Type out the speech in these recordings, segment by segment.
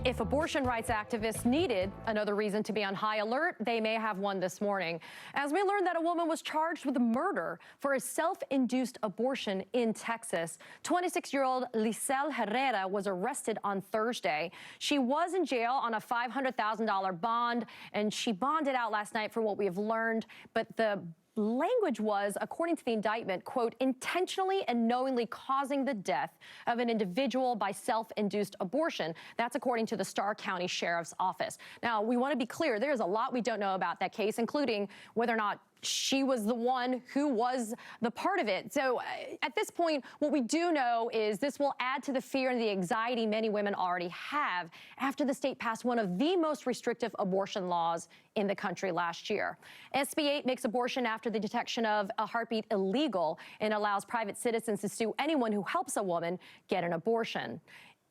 If abortion rights activists needed another reason to be on high alert, they may have one this morning, as we learned that a woman was charged with murder for a self-induced abortion in Texas. 26-year-old Lisel Herrera was arrested on Thursday. She was in jail on a $500,000 bond, and she bonded out last night for what we have learned, but the language was, according to the indictment, quote, intentionally and knowingly causing the death of an individual by self-induced abortion. That's according to the Starr County Sheriff's Office. Now, we want to be clear, there's a lot we don't know about that case, including whether or not she was the one who was the part of it. So at this point, what we do know is this will add to the fear and the anxiety many women already have after the state passed one of the most restrictive abortion laws in the country last year. SB 8 makes abortion after the detection of a heartbeat illegal and allows private citizens to sue anyone who helps a woman get an abortion.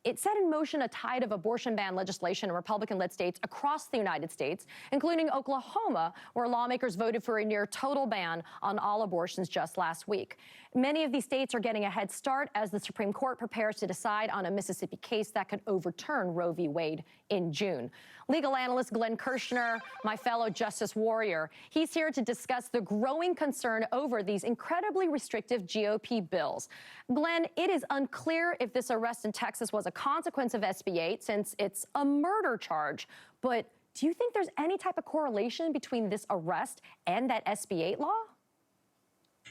It set in motion a tide of abortion ban legislation in Republican-led states across the United States, including Oklahoma, where lawmakers voted for a near total ban on all abortions just last week. Many of these states are getting a head start as the Supreme Court prepares to decide on a Mississippi case that could overturn Roe v. Wade in June. Legal analyst Glenn Kirschner, my fellow justice warrior, he's here to discuss the growing concern over these incredibly restrictive GOP bills. Glenn, it is unclear if this arrest in Texas was a consequence of SB 8 since it's a murder charge, but do you think there's any type of correlation between this arrest and that SB 8 law?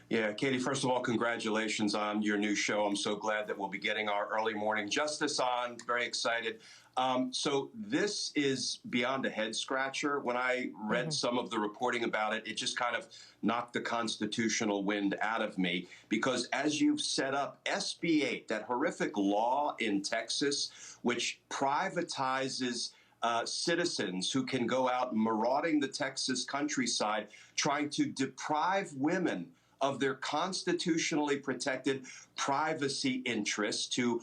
Yeah, Katie, first of all, congratulations on your new show. I'm so glad that we'll be getting our early morning justice on. Very excited. So this is beyond a head scratcher. When I read some of the reporting about it, it just kind of knocked the constitutional wind out of me, because as you've set up, SB 8, that horrific law in Texas, which privatizes citizens who can go out marauding the Texas countryside, trying to deprive women of their constitutionally protected privacy interests to,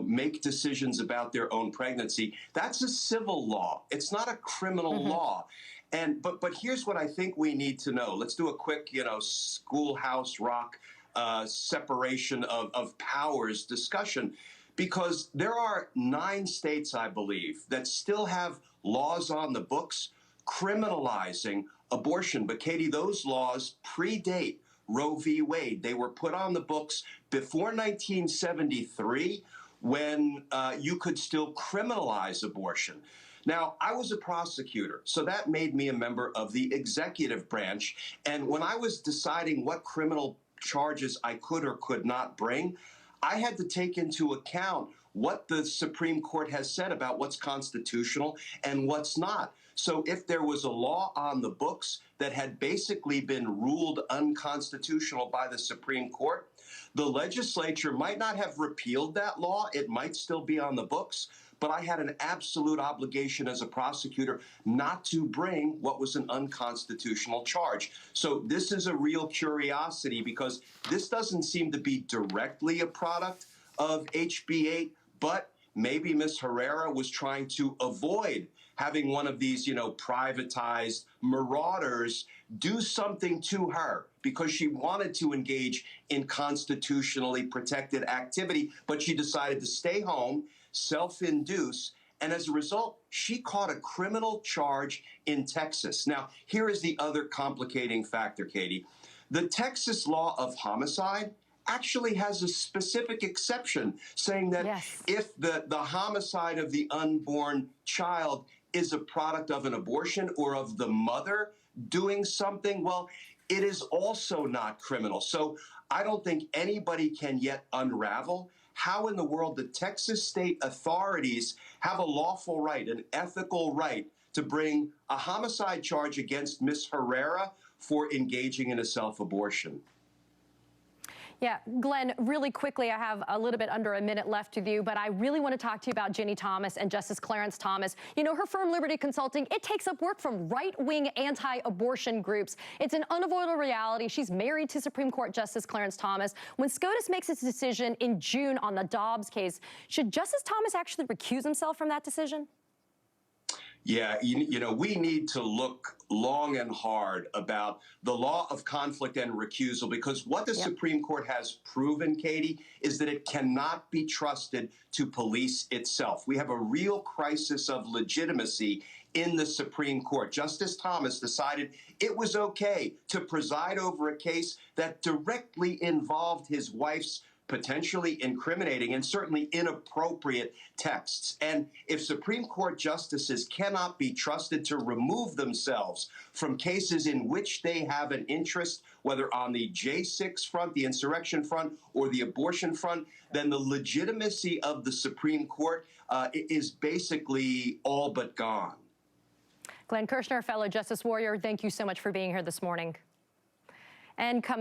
make decisions about their own pregnancy. That's a civil law. It's not a criminal law. And but here's what I think we need to know. Let's do a quick, schoolhouse rock separation of powers discussion, because there are 9 states, I believe, that still have laws on the books criminalizing abortion. But Katie, those laws predate Roe v. Wade. They were put on the books before 1973, when you could still criminalize abortion. Now, I was a prosecutor, so that made me a member of the executive branch. And when I was deciding what criminal charges I could or could not bring, I had to take into account what the Supreme Court has said about what's constitutional and what's not. So if there was a law on the books that had basically been ruled unconstitutional by the Supreme Court, the legislature might not have repealed that law. It might still be on the books, but I had an absolute obligation as a prosecutor not to bring what was an unconstitutional charge. So this is a real curiosity, because this doesn't seem to be directly a product of HB 8, but maybe Ms. Herrera was trying to avoid having one of these, privatized marauders do something to her because she wanted to engage in constitutionally protected activity, but she decided to stay home, self-induce, and as a result, she caught a criminal charge in Texas. Now, here is the other complicating factor, Katie. The Texas law of homicide actually has a specific exception saying that if the homicide of the unborn child is a product of an abortion or of the mother doing something, well, it is also not criminal. So I don't think anybody can yet unravel how in the world the Texas state authorities have a lawful right, an ethical right, to bring a homicide charge against Ms. Herrera for engaging in a self-abortion. Yeah, Glenn, really quickly, I have a little bit under a minute left with you, but I really want to talk to you about Ginny Thomas and Justice Clarence Thomas. Her firm Liberty Consulting, it takes up work from right-wing anti-abortion groups. It's an unavoidable reality. She's married to Supreme Court Justice Clarence Thomas. When SCOTUS makes its decision in June on the Dobbs case, should Justice Thomas actually recuse himself from that decision? Yeah, we need to look long and hard about the law of conflict and recusal, because what the Supreme Court has proven, Katie, is that it cannot be trusted to police itself. We have a real crisis of legitimacy in the Supreme Court. Justice Thomas decided it was okay to preside over a case that directly involved his wife's potentially incriminating and certainly inappropriate texts. And if Supreme Court justices cannot be trusted to remove themselves from cases in which they have an interest, whether on the J6 front, the insurrection front, or the abortion front, then the legitimacy of the Supreme Court is basically all but gone. Glenn Kirschner, fellow Justice Warrior, thank you so much for being here this morning. And coming